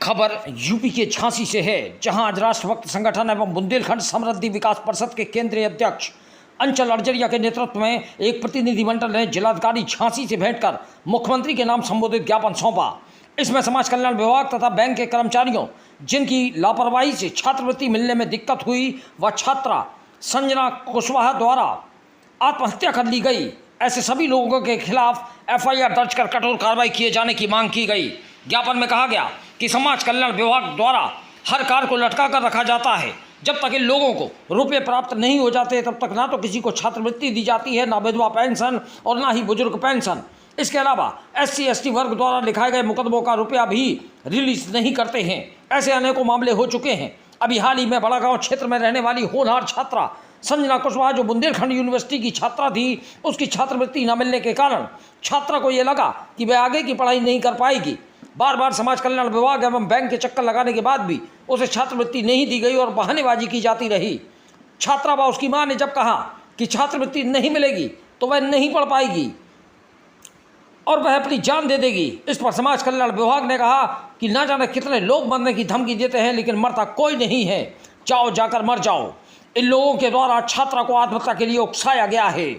खबर यूपी के झांसी से है, जहां आज राष्ट्रभक्त संगठन एवं बुंदेलखंड समृद्धि विकास परिषद के केंद्रीय अध्यक्ष अंचल अर्जरिया के नेतृत्व में एक प्रतिनिधिमंडल ने जिलाधिकारी झांसी से भेंट कर मुख्यमंत्री के नाम संबोधित ज्ञापन सौंपा। इसमें समाज कल्याण विभाग तथा बैंक के कर्मचारियों जिनकी लापरवाही से छात्रवृत्ति मिलने में दिक्कत हुई व छात्रा संजना कुशवाहा द्वारा आत्महत्या कर ली गई, ऐसे सभी लोगों के खिलाफ FIR दर्ज कर कठोर कार्रवाई किए जाने की मांग की गई। ज्ञापन में कहा गया कि समाज कल्याण विभाग द्वारा हर कार को लटका कर रखा जाता है। जब तक इन लोगों को रुपए प्राप्त नहीं हो जाते तब तक ना तो किसी को छात्रवृत्ति दी जाती है, ना विधवा पेंशन और ना ही बुजुर्ग पेंशन। इसके अलावा SC ST वर्ग द्वारा लिखाए गए मुकदमों का रुपया भी रिलीज नहीं करते हैं। ऐसे अनेकों मामले हो चुके हैं। अभी हाल ही में बड़ागांव क्षेत्र में रहने वाली होनहार छात्रा संजना कुशवाहा जो बुंदेलखंड यूनिवर्सिटी की छात्रा थी, उसकी छात्रवृत्ति न मिलने के कारण छात्रा को यह लगा कि वह आगे की पढ़ाई नहीं कर पाएगी। बार बार समाज कल्याण विभाग एवं बैंक के चक्कर लगाने के बाद भी उसे छात्रवृत्ति नहीं दी गई और बहानेबाजी की जाती रही। छात्रा व उसकी मां ने जब कहा कि छात्रवृत्ति नहीं मिलेगी तो वह नहीं पढ़ पाएगी और वह अपनी जान दे देगी। इस पर समाज कल्याण विभाग ने कहा कि ना जाने कितने लोग मरने की धमकी देते हैं, लेकिन मरता कोई नहीं है। जाओ जाकर मर जाओ। इन लोगों के द्वारा छात्रा को आत्महत्या के लिए उकसाया गया है।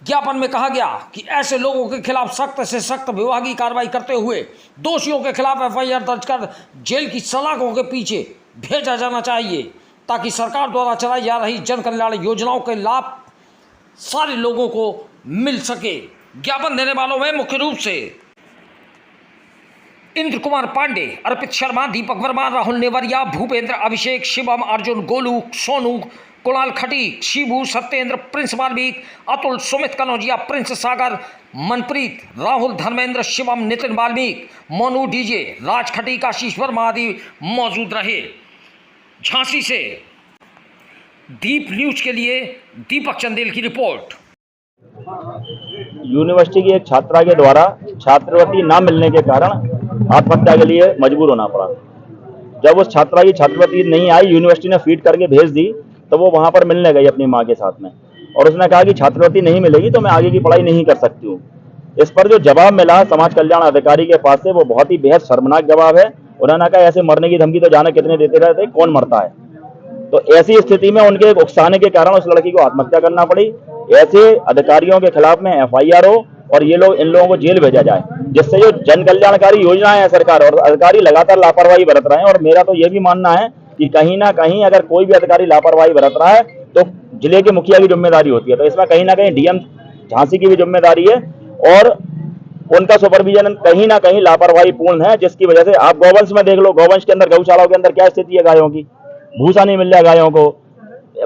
ज्ञापन में कहा गया कि ऐसे लोगों के खिलाफ सख्त से सख्त विभागीय कार्रवाई करते हुए दोषियों के खिलाफ FIR दर्ज कर जेल की सलाखों के पीछे भेजा जाना चाहिए, ताकि सरकार द्वारा चलाई जा रही जन कल्याण योजनाओं के लाभ सारे लोगों को मिल सके। ज्ञापन देने वालों में मुख्य रूप से इंद्र कुमार पांडे, अर्पित शर्मा, दीपक वर्मा, राहुल नेवरिया, भूपेंद्र, अभिषेक, शिवम, अर्जुन, गोलू, सोनू, कुणाल खटीक, शिबू, सत्येंद्र, प्रिंस वाल्मीक, अतुल, सुमित कनौजिया, प्रिंस सागर, मनप्रीत, राहुल, धर्मेंद्र, शिवम, नितिन वाल्मीक, मोनू, DJ, राज खटीक, आशीष वर्मा आदि मौजूद रहे। झांसी से दीप न्यूज के लिए दीपक चंदेल की रिपोर्ट। यूनिवर्सिटी की एक छात्रा के द्वारा छात्रवृत्ति न मिलने के कारण आत्महत्या के लिए मजबूर होना पड़ा। जब उस छात्रा की छात्रवृत्ति नहीं आई, यूनिवर्सिटी ने फीड करके भेज दी, तो वो वहां पर मिलने गई अपनी मां के साथ में और उसने कहा कि छात्रवृत्ति नहीं मिलेगी तो मैं आगे की पढ़ाई नहीं कर सकती हूँ। इस पर जो जवाब मिला समाज कल्याण अधिकारी के पास से, वो बहुत ही बेहद शर्मनाक जवाब है। उन्होंने कहा ऐसे मरने की धमकी तो जाने कितने देते रहते, कौन मरता है। तो ऐसी स्थिति में उनके उकसाने के कारण उस लड़की को आत्महत्या करना पड़ी। ऐसे अधिकारियों के खिलाफ में FIR हो और इन लोगों को जेल भेजा जाए, जिससे जो जन कल्याणकारी योजनाएं हैं सरकार और अधिकारी लगातार लापरवाही बरत रहे हैं। और मेरा तो ये भी मानना है कि कहीं ना कहीं अगर कोई भी अधिकारी लापरवाही बरत रहा है तो जिले के मुखिया की जिम्मेदारी होती है। तो इसमें कहीं ना कहीं DM झांसी की भी जिम्मेदारी है और उनका सुपरविजन कहीं ना कहीं लापरवाही पूर्ण है, जिसकी वजह से आप गौवंश में देख लो, गौवंश के अंदर, गौशालाओं के अंदर क्या स्थिति है गायों की। भूसा नहीं मिल रहा, गायों को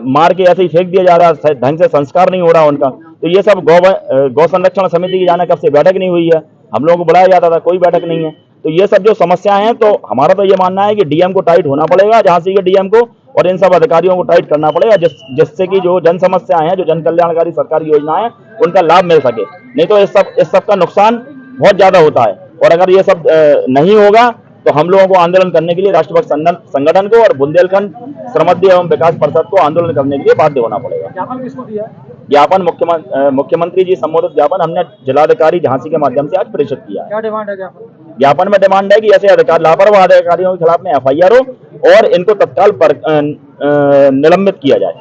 मार के ऐसे ही फेंक दिया जा रहा है, ढंग से संस्कार नहीं हो रहा उनका। तो ये सब गौ संरक्षण समिति की जाने कब से बैठक नहीं हुई है, हम लोगों को बुलाया जाता था, कोई बैठक नहीं है। तो ये सब जो समस्याएं हैं, तो हमारा तो ये मानना है कि DM को टाइट होना पड़ेगा, झांसी के DM को, और इन सब अधिकारियों को टाइट करना पड़ेगा, जिससे कि जो जन समस्याएं हैं, जो जन कल्याणकारी सरकारी योजनाएं हैं, उनका लाभ मिल सके। नहीं तो इस सब का नुकसान बहुत ज्यादा होता है। और अगर ये सब नहीं होगा तो हम लोगों को आंदोलन करने के लिए राष्ट्रभक्त संगठन को और बुंदेलखंड समृद्धि एवं विकास परिषद को आंदोलन करने के लिए बाध्य होना पड़ेगा। ज्ञापन किसको दिया? ज्ञापन मुख्यमंत्री जी संबोधित ज्ञापन हमने जिलाधिकारी झांसी के माध्यम से आज प्रेषित किया। क्या डिमांड है ज्ञापन में डिमांड है कि ऐसे लापरवाह अधिकारियों के खिलाफ में FIR हो और इनको तत्काल निलंबित किया जाए।